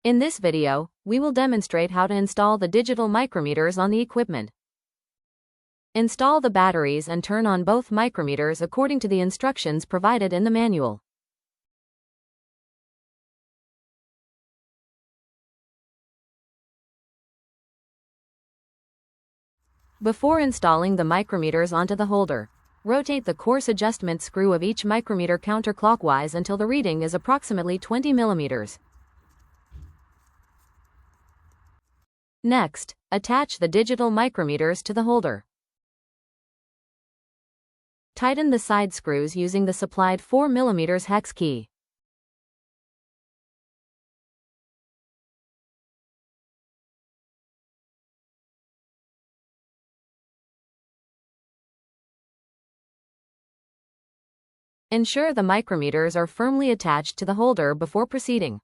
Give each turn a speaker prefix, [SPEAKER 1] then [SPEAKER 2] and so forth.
[SPEAKER 1] In this video, we will demonstrate how to install the digital micrometers on the equipment. Install the batteries and turn on both micrometers according to the instructions provided in the manual. Before installing the micrometers onto the holder, rotate the coarse adjustment screw of each micrometer counterclockwise until the reading is approximately 20 millimeters. Next, attach the digital micrometers to the holder. Tighten the side screws using the supplied 4 mm hex key. Ensure the micrometers are firmly attached to the holder before proceeding.